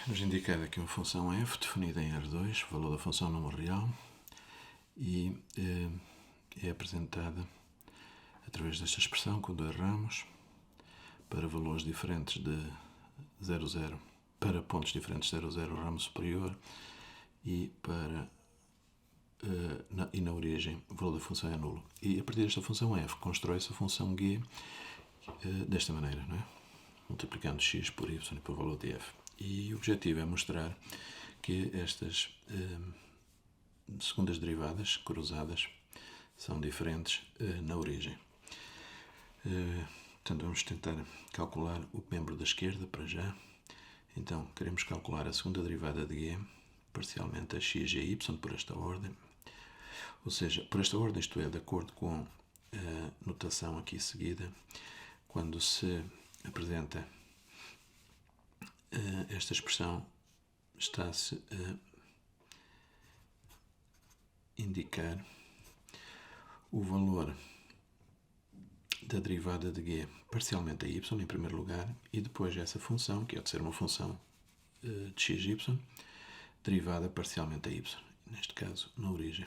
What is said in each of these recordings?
Nos indicado aqui uma função f definida em R2, o valor da função número real, e é apresentada através desta expressão com dois ramos para valores diferentes de 0, 0, para pontos diferentes de 0, 0, o ramo superior, e na origem o valor da função é nulo. E a partir desta função f constrói-se a função g desta maneira, não é? Multiplicando x por y e por valor de f. E o objetivo é mostrar que estas segundas derivadas cruzadas são diferentes na origem. Portanto, vamos tentar calcular o membro da esquerda para já. Então, queremos calcular a segunda derivada de g parcialmente a x e a y por esta ordem. Ou seja, por esta ordem, isto é, de acordo com a notação aqui seguida, quando se apresenta esta expressão, está-se a indicar o valor da derivada de g parcialmente a y, em primeiro lugar, e depois essa função, que é de ser uma função de x, y, derivada parcialmente a y, neste caso na origem.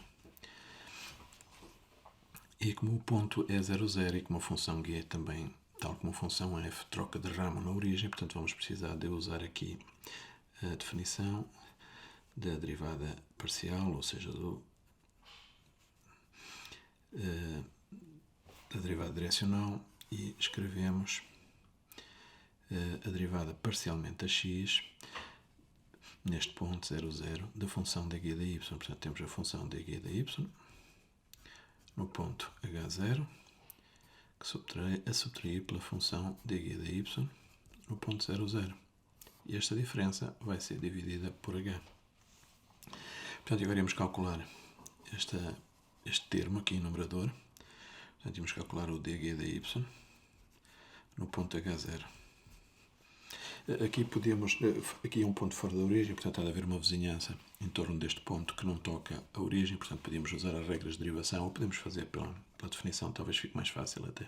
E como o ponto é 0, 0 e como a função g também, tal como a função f, troca de ramo na origem, portanto vamos precisar de usar aqui a definição da derivada parcial, ou seja, da derivada direcional, e escrevemos a derivada parcialmente a x neste ponto 0, 0 da função dg da y. Portanto, temos a função dg da y no ponto h0, que a subtrair pela função dg da y no ponto 0, 0. E esta diferença vai ser dividida por h. Portanto, agora iremos calcular este termo aqui em numerador. Portanto, vamos calcular o dg da y no ponto h0. Aqui é um ponto fora da origem, portanto há de haver uma vizinhança em torno deste ponto que não toca a origem, portanto podemos usar as regras de derivação ou podemos fazer pela definição, talvez fique mais fácil até.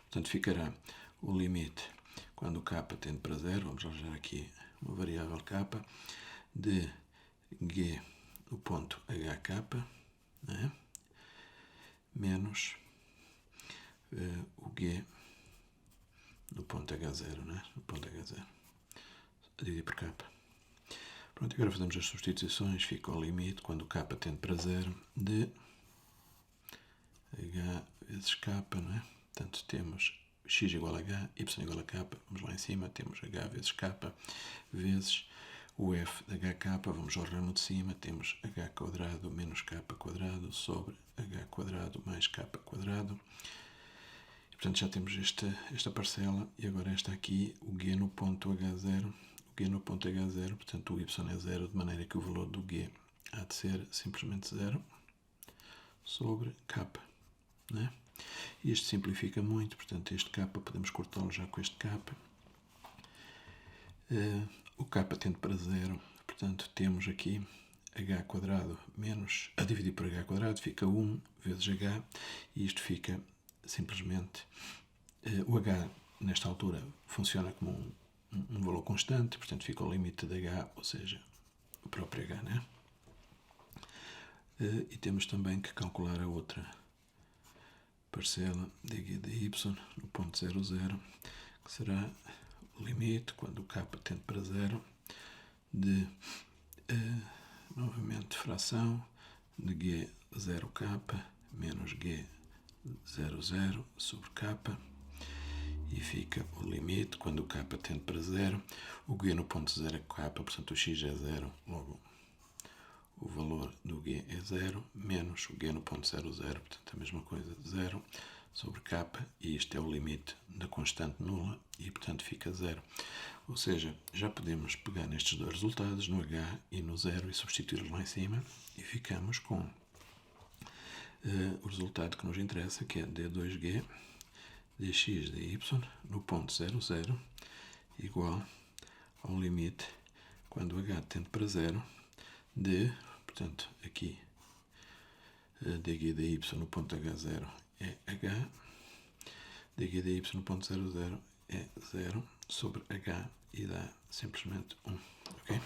Portanto ficará o limite quando k tende para 0, vamos arranjar aqui uma variável k, de g no ponto hk, né? Menos o g no ponto h0, né? No ponto h0, a dividir por k. Pronto, agora fazemos as substituições, fica o limite quando k tende para 0 de h vezes k, não é? Portanto, temos x igual a h, y igual a k, vamos lá em cima, temos h vezes k vezes o f de hk, vamos ao ramo de cima, temos h quadrado menos k quadrado sobre h quadrado mais k quadrado. E, portanto, já temos esta parcela, e agora esta aqui, o g no ponto h0, o g no ponto h0, portanto o y é 0, de maneira que o valor do g há de ser simplesmente 0 sobre k, né? E isto simplifica muito, portanto este k podemos cortá-lo já com este k. O k tende para 0, portanto temos aqui h quadrado menos, a dividir por h quadrado, fica 1 vezes h, e isto fica simplesmente, o h nesta altura funciona como um valor constante, portanto fica o limite de h, ou seja, o próprio h, né? E temos também que calcular a outra parcela dg de y no ponto 0, 0, que será o limite quando o k tende para 0 de, novamente, fração de g 0k menos g 0, 0 sobre k, e fica o limite quando o k tende para 0, o g no ponto 0 é k, portanto o x é 0, logo o valor do g é 0, menos o g no ponto 0, 0, portanto a mesma coisa, 0 sobre k, e isto é o limite da constante nula, e portanto fica 0. Ou seja, já podemos pegar nestes dois resultados, no h e no 0, e substituí-los lá em cima, e ficamos com o resultado que nos interessa, que é d2g dx dy no ponto 0, 0 igual ao limite quando h tende para 0 de, portanto, aqui dg dy no ponto h0 é h, dg dy no ponto 0, 0 é 0 sobre H e dá simplesmente 1. Ok?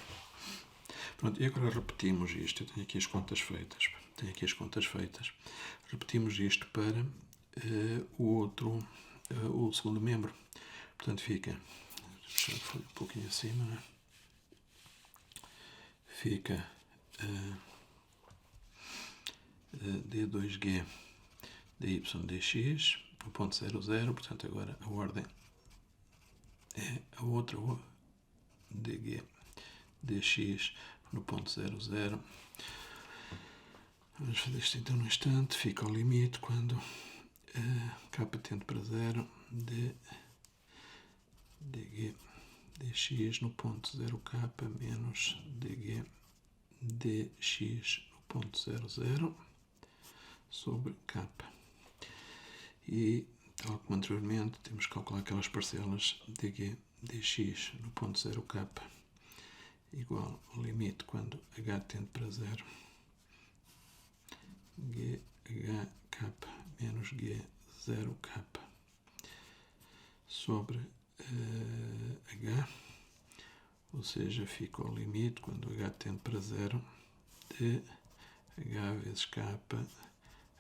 Pronto, e agora repetimos isto. Eu tenho aqui as contas feitas. Repetimos isto para o segundo membro. Portanto, fica, deixa eu um pouquinho acima, né? Fica d2g dy dx, o ponto 00, portanto agora a ordem é a outra, dg dx no ponto 00. Vamos fazer isto então no instante. Fica ao limite quando k tende para 0, dg dx no ponto 0k menos dg dx no ponto 00 sobre k. E, tal como anteriormente, temos que calcular aquelas parcelas dg dx no ponto 0k igual ao limite quando h tende para 0, gh menos g 0k sobre h, ou seja, fica ao limite quando h tende para 0 de h vezes k,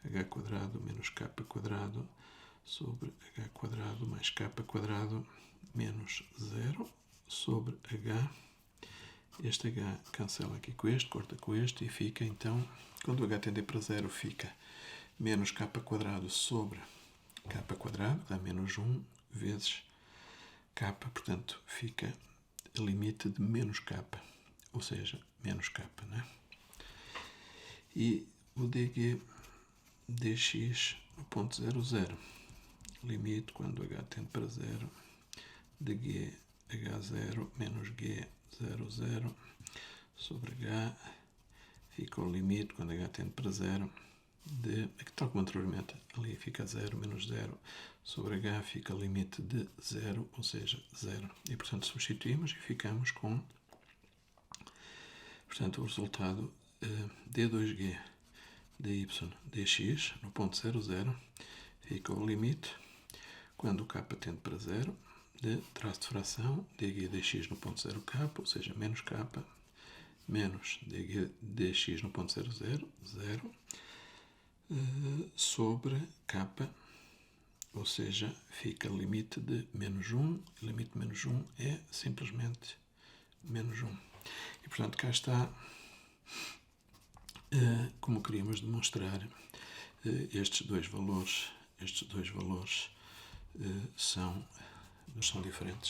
h quadrado menos k quadrado sobre h quadrado mais k quadrado menos 0 sobre h. Este h cancela aqui com este, corta com este e fica então, quando h tende para 0, fica menos k quadrado sobre k quadrado, dá menos 1 vezes k, portanto fica a limite de menos k, ou seja, menos k, né? E o dg dx no ponto 00, limite quando h tende para 0, dg h0 menos g 00 sobre h, fica ao limite quando h tende para 0, de, tal como anteriormente, ali fica 0 menos 0 sobre h, fica limite de 0, ou seja, 0. E portanto substituímos e ficamos com, portanto, o resultado d2g dy dx no ponto 00 fica ao limite quando o k tende para 0 de traço de fração dg dx no ponto 0k, ou seja, menos k menos dg dx no ponto 00, 0, sobre k, ou seja, fica limite de menos 1, limite de menos 1 é simplesmente menos 1. E portanto cá está, como queríamos demonstrar, estes dois valores são diferentes.